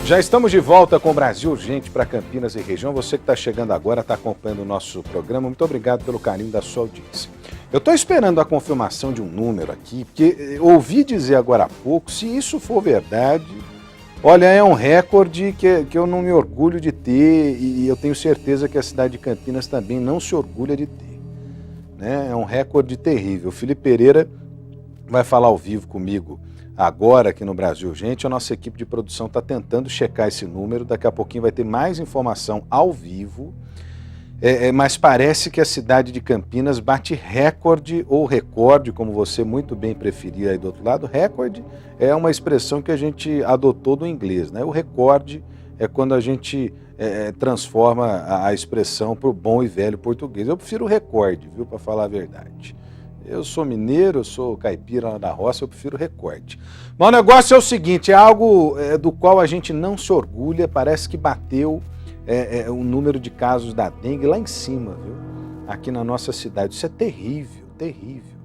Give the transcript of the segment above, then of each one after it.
Já estamos de volta com o Brasil Urgente para Campinas e região. Você que está chegando agora, está acompanhando o nosso programa, muito obrigado pelo carinho da sua audiência. Eu estou esperando a confirmação de um número aqui, porque ouvi dizer agora há pouco, se isso for verdade, olha, é um recorde que eu não me orgulho de ter e eu tenho certeza que a cidade de Campinas também não se orgulha de ter. Né? É um recorde terrível. O Felipe Pereira vai falar ao vivo comigo agora aqui no Brasil Urgente. A nossa equipe de produção está tentando checar esse número, daqui a pouquinho vai ter mais informação ao vivo, mas parece que a cidade de Campinas bate recorde ou recorde, como você muito bem preferia aí do outro lado. Recorde é uma expressão que a gente adotou do inglês, né? O recorde é quando a gente transforma a expressão para o bom e velho português. Eu prefiro o recorde, viu, para falar a verdade. Eu sou mineiro, eu sou caipira lá da roça, eu prefiro recorte. Mas o negócio é o seguinte, é algo do qual a gente não se orgulha, parece que bateu o número de casos da dengue lá em cima, viu? Aqui na nossa cidade. Isso é terrível, terrível.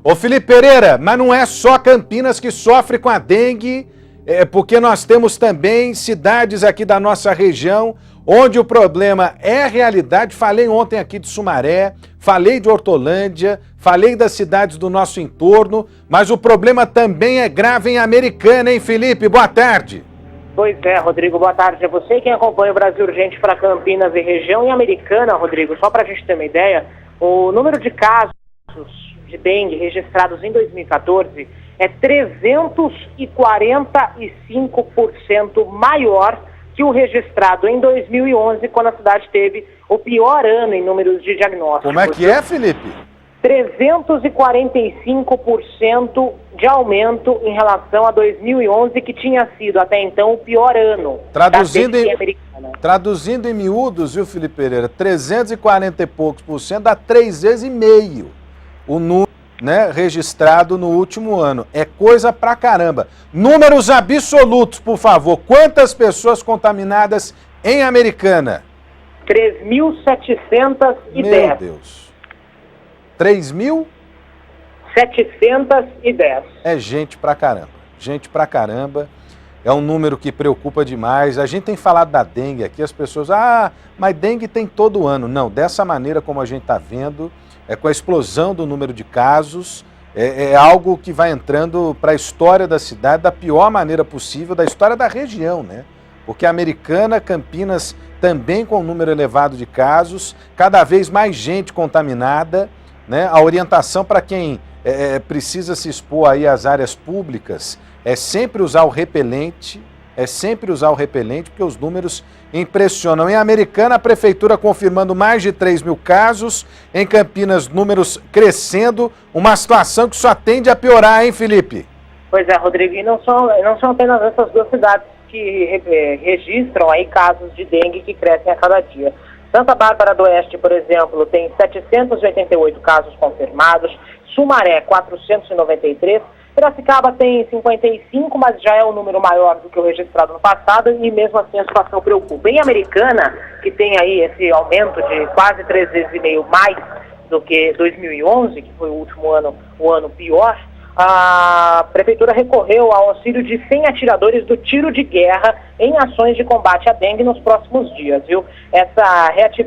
Ô Felipe Pereira, mas não é só Campinas que sofre com a dengue, porque nós temos também cidades aqui da nossa região onde o problema é realidade. Falei ontem aqui de Sumaré, falei de Hortolândia, falei das cidades do nosso entorno, mas o problema também é grave em Americana, hein, Felipe? Boa tarde. Pois é, Rodrigo, boa tarde a você. Quem acompanha o Brasil Urgente para Campinas e região. Em Americana, Rodrigo, só para a gente ter uma ideia, o número de casos de dengue registrados em 2014 é 345% maior que o registrado em 2011, quando a cidade teve o pior ano em números de diagnósticos. Como é que é, Felipe? 345% de aumento em relação a 2011, que tinha sido até então o pior ano. Traduzindo em miúdos, viu, Felipe Pereira? 340 e poucos % dá 3 vezes e meio o número, né, registrado no último ano. É coisa pra caramba. Números absolutos, por favor. Quantas pessoas contaminadas em Americana? 3.710. Meu Deus. 3.710. É gente pra caramba. Gente pra caramba. É um número que preocupa demais. A gente tem falado da dengue aqui, as pessoas, mas dengue tem todo ano. Não, dessa maneira como a gente está vendo, com a explosão do número de casos, é algo que vai entrando para a história da cidade da pior maneira possível, da história da região, né? Porque a Americana, Campinas, também com um número elevado de casos, cada vez mais gente contaminada, né? A orientação para quem precisa se expor aí às áreas públicas é sempre usar o repelente, porque os números impressionam. Em Americana, a prefeitura confirmando mais de 3 mil casos, em Campinas, números crescendo, uma situação que só tende a piorar, hein, Felipe? Pois é, Rodrigo, e não são apenas essas duas cidades que registram aí casos de dengue que crescem a cada dia. Santa Bárbara do Oeste, por exemplo, tem 788 casos confirmados, Sumaré 493, Piracicaba tem 55, mas já é um número maior do que o registrado no passado e mesmo assim a situação preocupa. Em Americana, que tem aí esse aumento de quase 3 vezes e meio mais do que 2011, que foi o último ano, o ano pior, a prefeitura recorreu ao auxílio de 100 atiradores do tiro de guerra em ações de combate à dengue nos próximos dias, viu?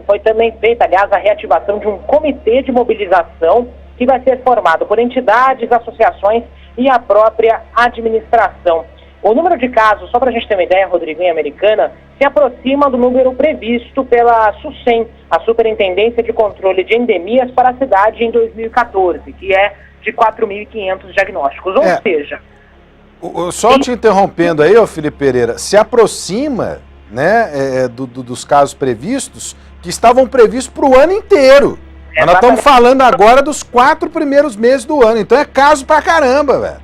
Foi também feita, aliás, a reativação de um comitê de mobilização que vai ser formado por entidades, associações e a própria administração. O número de casos, só para a gente ter uma ideia, Rodrigo, em Americana, se aproxima do número previsto pela SUSEM, a Superintendência de Controle de Endemias para a cidade em 2014, que é de 4.500 diagnósticos. Ou seja... Só te interrompendo aí, Felipe Pereira, se aproxima, né, dos casos previstos, que estavam previstos para o ano inteiro. Mas nós estamos falando agora dos 4 primeiros meses do ano, então é caso pra caramba, velho.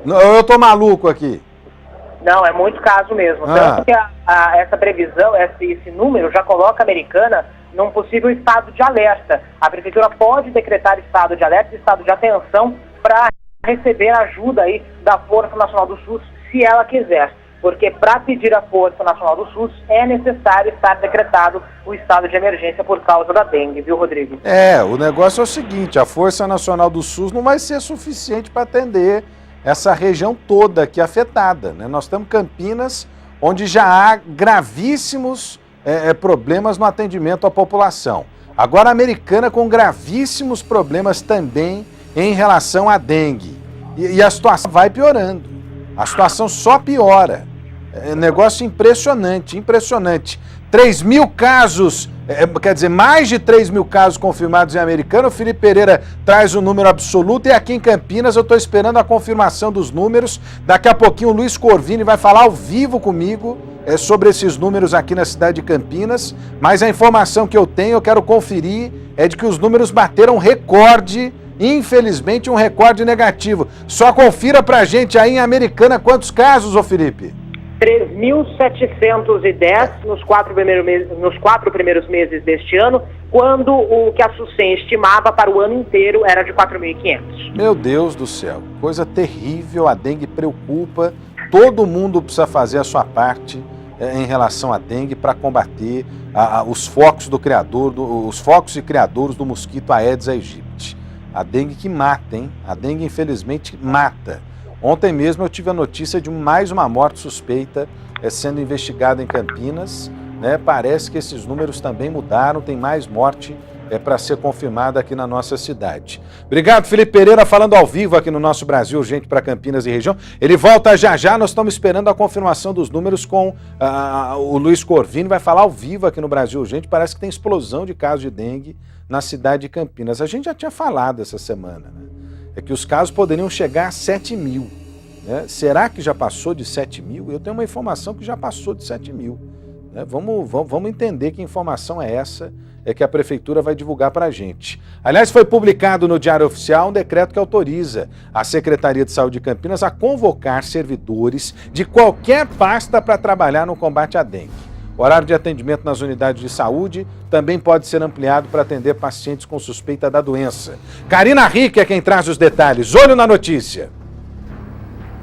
Eu tô maluco aqui. Não, é muito caso mesmo. Tanto que essa previsão, esse número já coloca a Americana num possível estado de alerta. A prefeitura pode decretar estado de alerta e estado de atenção para receber ajuda aí da Força Nacional do SUS, se ela quiser. Porque para pedir a Força Nacional do SUS é necessário estar decretado o estado de emergência por causa da dengue, viu, Rodrigo? O negócio é o seguinte, a Força Nacional do SUS não vai ser suficiente para atender essa região toda aqui afetada, né? Nós temos Campinas, onde já há gravíssimos problemas no atendimento à população. Agora a Americana com gravíssimos problemas também em relação à dengue. E a situação vai piorando. A situação só piora. É um negócio impressionante, impressionante. 3 mil casos, quer dizer, mais de 3 mil casos confirmados em Americana. O Felipe Pereira traz o número absoluto e aqui em Campinas eu estou esperando a confirmação dos números. Daqui a pouquinho o Luiz Corvini vai falar ao vivo comigo sobre esses números aqui na cidade de Campinas. Mas a informação que eu tenho, eu quero conferir, é de que os números bateram recorde. Infelizmente, um recorde negativo. Só confira pra gente aí em Americana quantos casos, ô Felipe? 3.710 nos 4 primeiros meses deste ano, quando o que a SUSEM estimava para o ano inteiro era de 4.500. Meu Deus do céu, coisa terrível, a dengue preocupa, todo mundo precisa fazer a sua parte em relação à dengue para combater os focos os focos e criadouros do mosquito Aedes aegypti. A dengue que mata, hein? A dengue, infelizmente, mata. Ontem mesmo eu tive a notícia de mais uma morte suspeita sendo investigada em Campinas, né? Parece que esses números também mudaram, tem mais morte para ser confirmada aqui na nossa cidade. Obrigado, Felipe Pereira, falando ao vivo aqui no nosso Brasil Urgente para Campinas e região. Ele volta já já, nós estamos esperando a confirmação dos números com o Luiz Corvini, vai falar ao vivo aqui no Brasil Urgente. Parece que tem explosão de casos de dengue na cidade de Campinas. A gente já tinha falado essa semana, né? É que os casos poderiam chegar a 7 mil. Né? Será que já passou de 7 mil? Eu tenho uma informação que já passou de 7 mil. Né? Vamos entender que informação é essa que a Prefeitura vai divulgar para a gente. Aliás, foi publicado no Diário Oficial um decreto que autoriza a Secretaria de Saúde de Campinas a convocar servidores de qualquer pasta para trabalhar no combate à dengue. O horário de atendimento nas unidades de saúde também pode ser ampliado para atender pacientes com suspeita da doença. Karina Rick é quem traz os detalhes. Olho na notícia.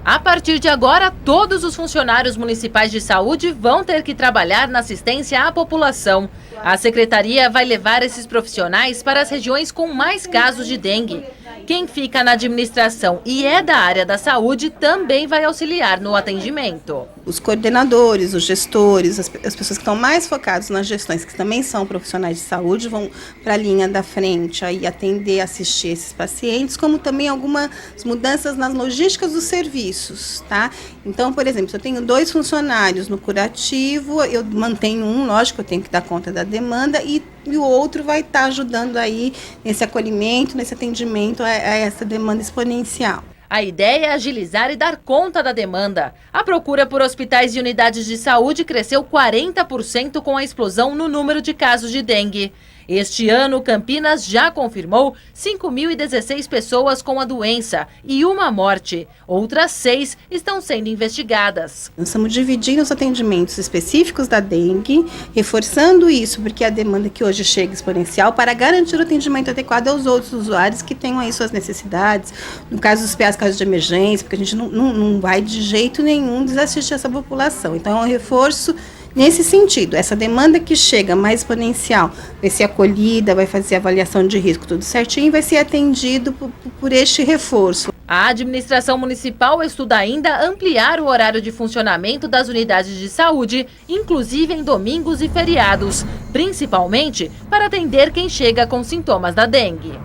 A partir de agora, todos os funcionários municipais de saúde vão ter que trabalhar na assistência à população. A secretaria vai levar esses profissionais para as regiões com mais casos de dengue. Quem fica na administração e é da área da saúde também vai auxiliar no atendimento. Os coordenadores, os gestores, as pessoas que estão mais focadas nas gestões, que também são profissionais de saúde, vão para a linha da frente aí atender, assistir esses pacientes, como também algumas mudanças nas logísticas dos serviços, tá? Então, por exemplo, se eu tenho 2 funcionários no curativo, eu mantenho um, lógico, eu tenho que dar conta da demanda e o outro vai estar ajudando aí nesse acolhimento, nesse atendimento a essa demanda exponencial. A ideia é agilizar e dar conta da demanda. A procura por hospitais e unidades de saúde cresceu 40% com a explosão no número de casos de dengue. Este ano, Campinas já confirmou 5.016 pessoas com a doença e uma morte. Outras 6 estão sendo investigadas. Nós estamos dividindo os atendimentos específicos da dengue, reforçando isso, porque a demanda que hoje chega exponencial, para garantir o atendimento adequado aos outros usuários que tenham aí suas necessidades. No caso dos PAs, casos de emergência, porque a gente não vai de jeito nenhum desassistir essa população. Então, é um reforço nesse sentido. Essa demanda que chega mais exponencial vai ser acolhida, vai fazer avaliação de risco, tudo certinho, vai ser atendido por este reforço. A administração municipal estuda ainda ampliar o horário de funcionamento das unidades de saúde, inclusive em domingos e feriados, principalmente para atender quem chega com sintomas da dengue.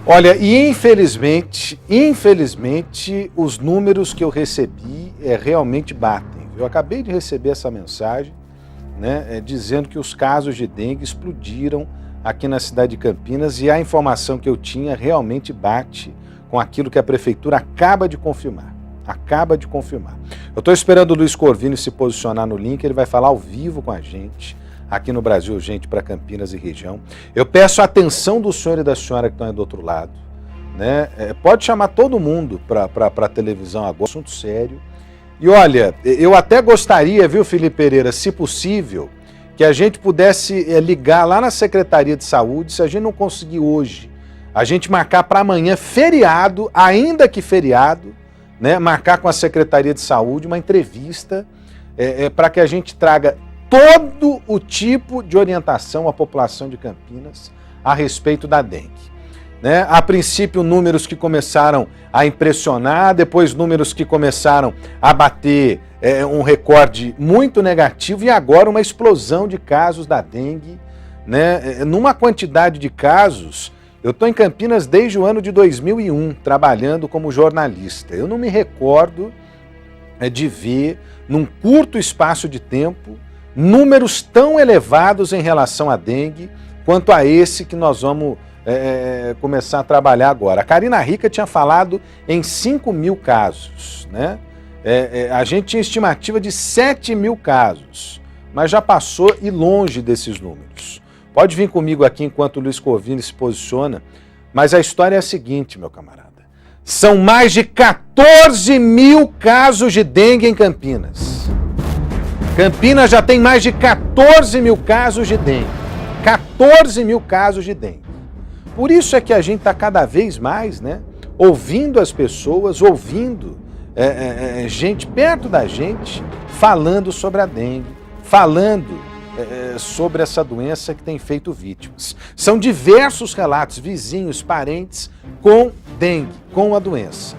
Olha, e infelizmente, os números que eu recebi realmente batem. Eu acabei de receber essa mensagem, né, dizendo que os casos de dengue explodiram aqui na cidade de Campinas e a informação que eu tinha realmente bate com aquilo que a Prefeitura acaba de confirmar. Eu estou esperando o Luiz Corvini se posicionar no link, ele vai falar ao vivo com a gente, aqui no Brasil Urgente para Campinas e região. Eu peço a atenção do senhor e da senhora que estão aí do outro lado. Né? Pode chamar todo mundo para a televisão agora, assunto sério. E olha, eu até gostaria, viu, Felipe Pereira, se possível, que a gente pudesse ligar lá na Secretaria de Saúde, se a gente não conseguir hoje, a gente marcar para amanhã, feriado, ainda que feriado, né, marcar com a Secretaria de Saúde uma entrevista para que a gente traga todo o tipo de orientação à população de Campinas a respeito da dengue. né? A princípio, números que começaram a impressionar, depois números que começaram a bater um recorde muito negativo e agora uma explosão de casos da dengue, né? Numa quantidade de casos, eu estou em Campinas desde o ano de 2001, trabalhando como jornalista. Eu não me recordo de ver, num curto espaço de tempo, números tão elevados em relação à dengue quanto a esse que nós vamos começar a trabalhar agora. A Karina Rica tinha falado em 5 mil casos, né? A gente tinha estimativa de 7 mil casos, mas já passou e longe desses números. Pode vir comigo aqui enquanto o Luiz Corvini se posiciona, mas a história é a seguinte, meu camarada. São mais de 14 mil casos de dengue em Campinas. Campinas já tem mais de 14 mil casos de dengue. 14 mil casos de dengue. Por isso é que a gente está cada vez mais, né, ouvindo as pessoas, ouvindo gente perto da gente falando sobre a dengue, falando sobre essa doença que tem feito vítimas. São diversos relatos, vizinhos, parentes com dengue, com a doença.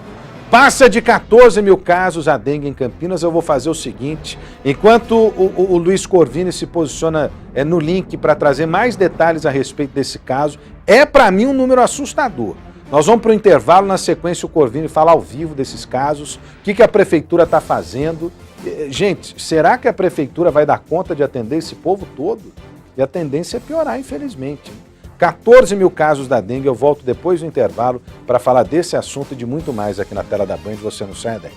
Passa de 14 mil casos a dengue em Campinas. Eu vou fazer o seguinte, enquanto o Luiz Corvini se posiciona no link para trazer mais detalhes a respeito desse caso, para mim um número assustador. Nós vamos para o intervalo, na sequência o Corvini fala ao vivo desses casos, o que a prefeitura está fazendo. Gente, será que a prefeitura vai dar conta de atender esse povo todo? E a tendência é piorar, infelizmente. 14 mil casos da dengue. Eu volto depois do intervalo para falar desse assunto e de muito mais aqui na tela da Band. Você não sai daí.